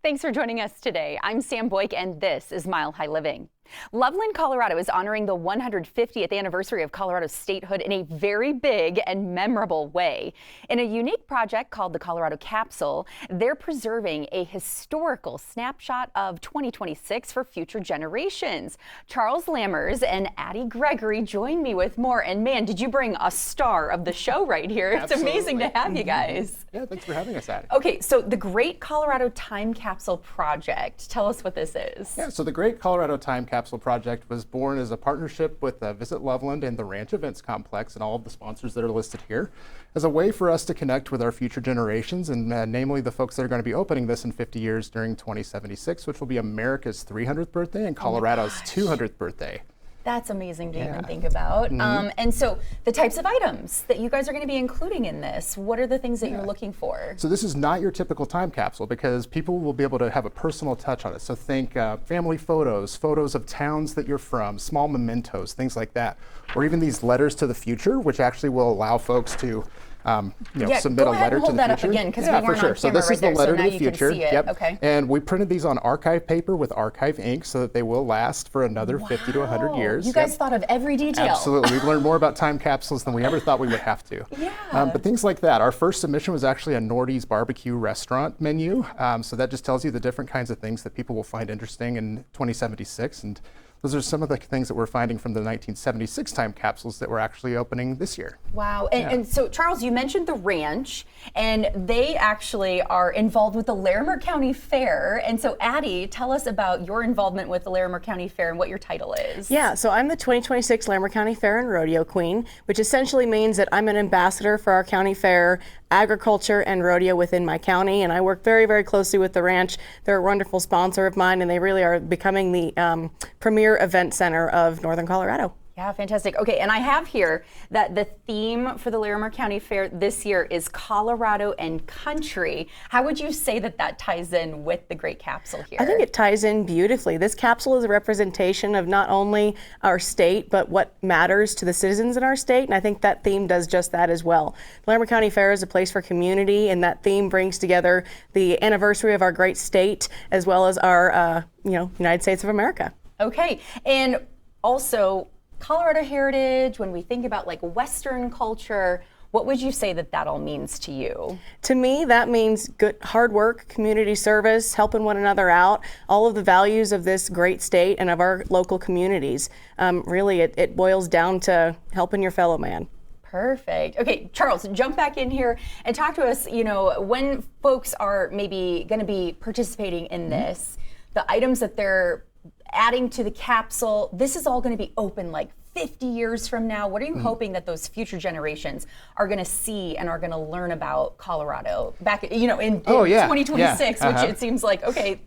Thanks for joining us today. I'm Sam Boyk, and this is Mile High Living. Loveland, Colorado is honoring the 150th anniversary of Colorado statehood in a very big and memorable way. In a unique project called the Colorado Capsule, they're preserving a historical snapshot of 2026 for future generations. Charles Lammers and Addie Gregory join me with more. And man, did you bring a star of the show right here. It's amazing to have you guys. Yeah, thanks for having us, Addie. Okay, so the Great Colorado Time Capsule Project. Tell us what this is. Yeah, so the Great Colorado Time Capsule Project was born as a partnership with Visit Loveland and the Ranch Events Complex and all of the sponsors that are listed here as a way for us to connect with our future generations and namely the folks that are going to be opening this in 50 years during 2076, which will be America's 300th birthday and Colorado's 200th birthday. That's amazing to even think about. And so the types of items that you guys are going to be including in this, what are the things that you're looking for? So this is not your typical time capsule because people will be able to have a personal touch on it. So think family photos, photos of towns that you're from, small mementos, things like that. Or even these letters to the future, which actually will allow folks to submit a letter to the future. Hold that up again because we weren't on camera. So this is the letter to the future. Yep. Okay. And we printed these on archive paper with archive ink so that they will last for another 50 to 100 years. You guys thought of every detail. Absolutely. We've learned more about time capsules than we ever thought we would have to. But things like that. Our first submission was actually a Nordy's barbecue restaurant menu. So that just tells you the different kinds of things that people will find interesting in 2076. And those are some of the things that we're finding from the 1976 time capsules that we're actually opening this year. Wow. And so, Charles, you mentioned the ranch, and they actually are involved with the Larimer County Fair. And so, Addie, tell us about your involvement with the Larimer County Fair and what your title is. Yeah, so I'm the 2026 Larimer County Fair and Rodeo Queen, which essentially means that I'm an ambassador for our county fair, agriculture, and rodeo within my county. And I work very, very closely with the ranch. They're a wonderful sponsor of mine, and they really are becoming the premier event center of Northern Colorado. Yeah, fantastic. Okay, and I have here that the theme for the Larimer County Fair this year is Colorado and Country. How would you say that that ties in with the Great Capsule here? I think it ties in beautifully. This capsule is a representation of not only our state, but what matters to the citizens in our state, and I think that theme does just that as well. The Larimer County Fair is a place for community, and that theme brings together the anniversary of our great state as well as our United States of America. Okay, and also Colorado heritage, when we think about like Western culture, what would you say that that all means to you? To me, that means good, hard work, community service, helping one another out, all of the values of this great state and of our local communities. Really, it boils down to helping your fellow man. Perfect. Okay, Charles, jump back in here and talk to us, when folks are maybe going to be participating in this, the items that they're adding to the capsule, this is all going to be open like 50 years from now. What are you hoping that those future generations are going to see and are going to learn about Colorado back, in 2026, which it seems like, okay,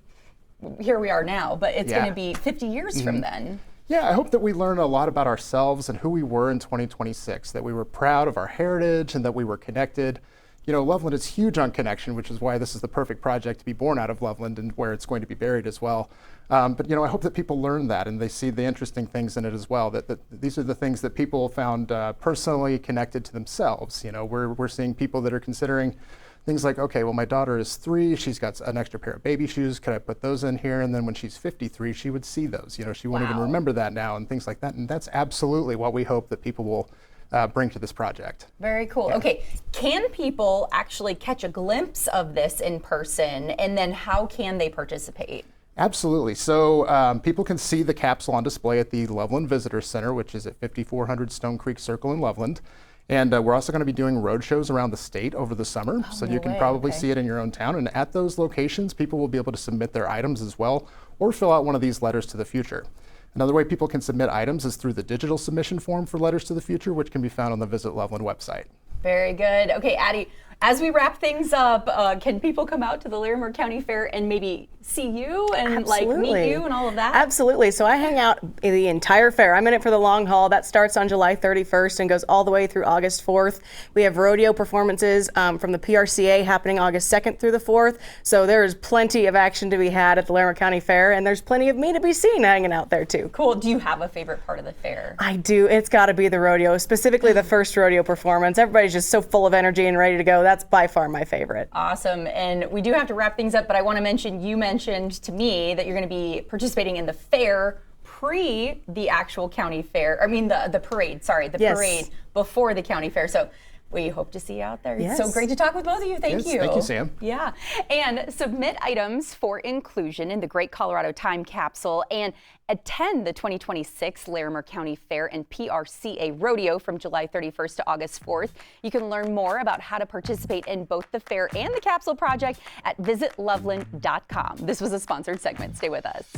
here we are now, but it's going to be 50 years from then. Yeah, I hope that we learn a lot about ourselves and who we were in 2026, that we were proud of our heritage and that we were connected. Loveland is huge on connection, which is why this is the perfect project to be born out of Loveland and where it's going to be buried as well. But I hope that people learn that and they see the interesting things in it as well, that these are the things that people found personally connected to themselves. We're seeing people that are considering things like, okay, well, my daughter is 3, she's got an extra pair of baby shoes, could I put those in here? And then when she's 53, she would see those. She won't even remember that now and things like that. And that's absolutely what we hope that people will bring to this project. Very cool. Okay, can people actually catch a glimpse of this in person, and then how can they participate? Absolutely. So people can see the capsule on display at the Loveland Visitor Center, which is at 5400 Stone Creek Circle in Loveland. And we're also going to be doing road shows around the state over the summer, so you can probably see it in your own town. And at those locations, people will be able to submit their items as well, or fill out one of these letters to the future. Another way people can submit items is through the digital submission form for Letters to the Future, which can be found on the Visit Loveland website. Very good. Okay, Addie, as we wrap things up, can people come out to the Larimer County Fair and maybe see you and meet you and all of that? Absolutely. So I hang out the entire fair. I'm in it for the long haul. That starts on July 31st and goes all the way through August 4th. We have rodeo performances from the PRCA happening August 2nd through the 4th. So there is plenty of action to be had at the Larimer County Fair, and there's plenty of me to be seen hanging out there too. Cool. Do you have a favorite part of the fair? I do. It's got to be the rodeo, specifically the first rodeo performance. Everybody's just so full of energy and ready to go. that's by far my favorite. Awesome. And we do have to wrap things up, but I want to mention, you mentioned to me that you're going to be participating in the fair pre the actual county fair. I mean, the parade, sorry, the parade before the county fair. So we hope to see you out there. Yes. It's so great to talk with both of you. Thank you. Thank you, Sam. Yeah. And submit items for inclusion in the Great Colorado Time Capsule and attend the 2026 Larimer County Fair and PRCA Rodeo from July 31st to August 4th. You can learn more about how to participate in both the fair and the capsule project at visitloveland.com. This was a sponsored segment. Stay with us.